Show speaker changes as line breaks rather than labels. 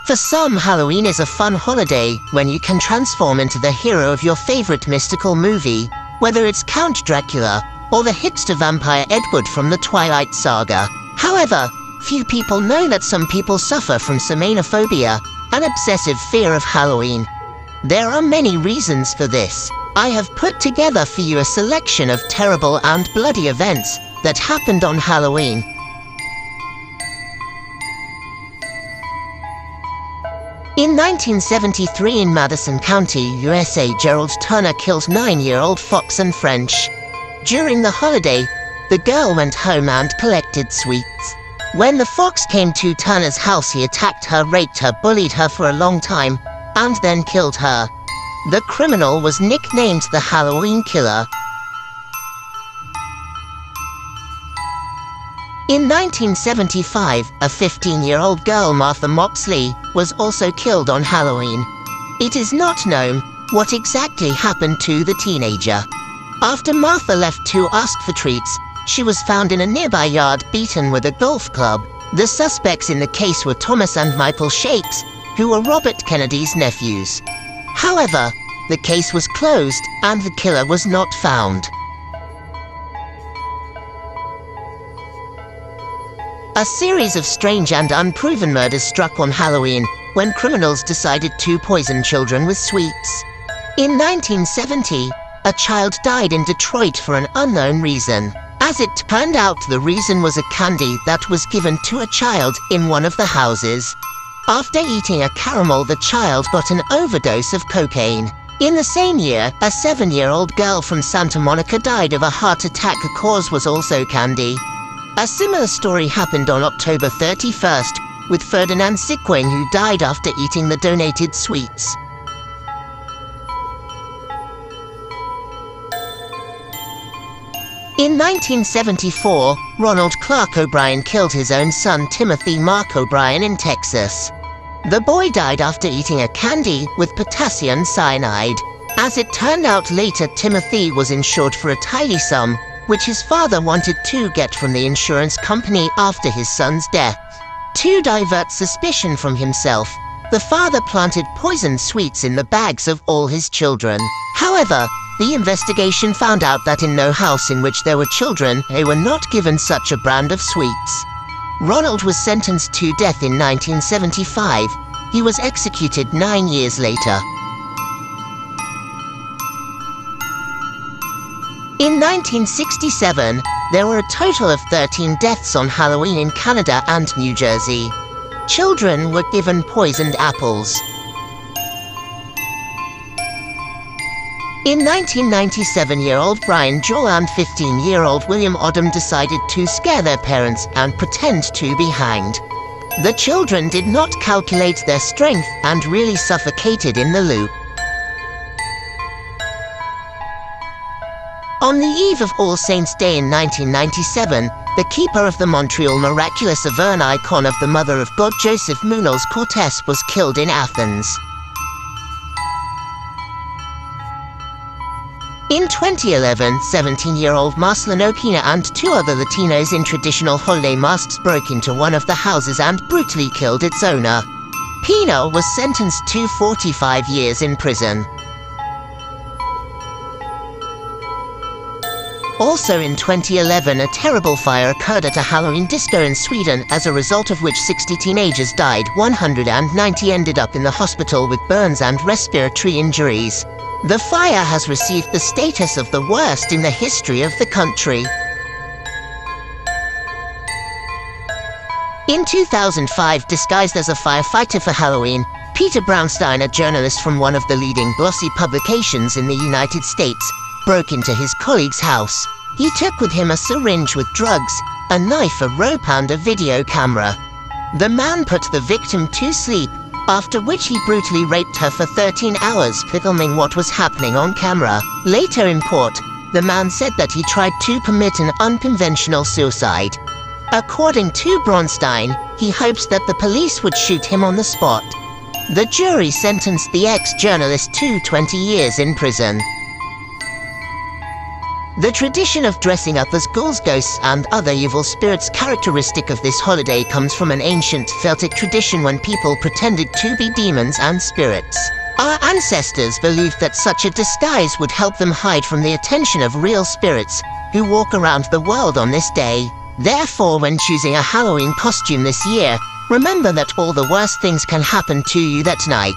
For some, Halloween is a fun holiday when you can transform into the hero of your favorite mystical movie, whether it's Count Dracula or the hipster vampire Edward from the Twilight Saga. However, few people know that some people suffer from semanophobia, an obsessive fear of Halloween. There are many reasons for this. I have put together for you a selection of terrible and bloody events that happened on Halloween. In 1973 in Madison County, USA, Gerald Turner killed 9-year-old Foxanne French. During the holiday, the girl went home and collected sweets. When the fox came to Turner's house, he attacked her, raped her, bullied her for a long time, and then killed her. The criminal was nicknamed the Halloween Killer. In 1975, a 15-year-old girl, Martha Moxley, was also killed on Halloween. It is not known what exactly happened to the teenager. After Martha left to ask for treats, she was found in a nearby yard beaten with a golf club. The suspects in the case were Thomas and Michael Shakes, who were Robert Kennedy's nephews. However, the case was closed and the killer was not found. A series of strange and unproven murders struck on Halloween when criminals decided to poison children with sweets. In 1970, a child died in Detroit for an unknown reason. As it turned out, the reason was a candy that was given to a child in one of the houses. After eating a caramel, the child got an overdose of cocaine. In the same year, a 7-year-old girl from Santa Monica died of a heart attack. The cause was also candy. A similar story happened on October 31st with Ferdinand Sikwain, who died after eating the donated sweets. In 1974, Ronald Clark O'Brien killed his own son Timothy Mark O'Brien in Texas. The boy died after eating a candy with potassium cyanide. As it turned out later, Timothy was insured for a tiny sum, which his father wanted to get from the insurance company after his son's death. To divert suspicion from himself, the father planted poisoned sweets in the bags of all his children. However, the investigation found out that in no house in which there were children, they were not given such a brand of sweets. Ronald was sentenced to death in 1975. He was executed 9 years later. In 1967, there were a total of 13 deaths on Halloween in Canada and New Jersey. Children were given poisoned apples. In 1997, 7-year-old Brian Joel and 15-year-old William Odom decided to scare their parents and pretend to be hanged. The children did not calculate their strength and really suffocated in the loop. On the eve of All Saints' Day in 1997, the keeper of the Montreal Miraculous Auvergne, icon of the Mother of God, Joseph Munoz Cortes, was killed in Athens. In 2011, 17-year-old Marcelino Pina and 2 other Latinos in traditional holiday masks broke into one of the houses and brutally killed its owner. Pina was sentenced to 45 years in prison. Also in 2011, a terrible fire occurred at a Halloween disco in Sweden, as a result of which 60 teenagers died. 190 ended up in the hospital with burns and respiratory injuries. The fire has received the status of the worst in the history of the country. In 2005, disguised as a firefighter for Halloween, Peter Brownstein, a journalist from one of the leading glossy publications in the United States, broke into his colleague's house. He took with him a syringe with drugs, a knife, a rope, and a video camera. The man put the victim to sleep, after which he brutally raped her for 13 hours, filming what was happening on camera. Later in court, the man said that he tried to commit an unconventional suicide. According to Bronstein, he hopes that the police would shoot him on the spot. The jury sentenced the ex-journalist to 20 years in prison. The tradition of dressing up as ghouls, ghosts, and other evil spirits characteristic of this holiday comes from an ancient Celtic tradition when people pretended to be demons and spirits. Our ancestors believed that such a disguise would help them hide from the attention of real spirits who walk around the world on this day. Therefore, when choosing a Halloween costume this year, remember that all the worst things can happen to you that night.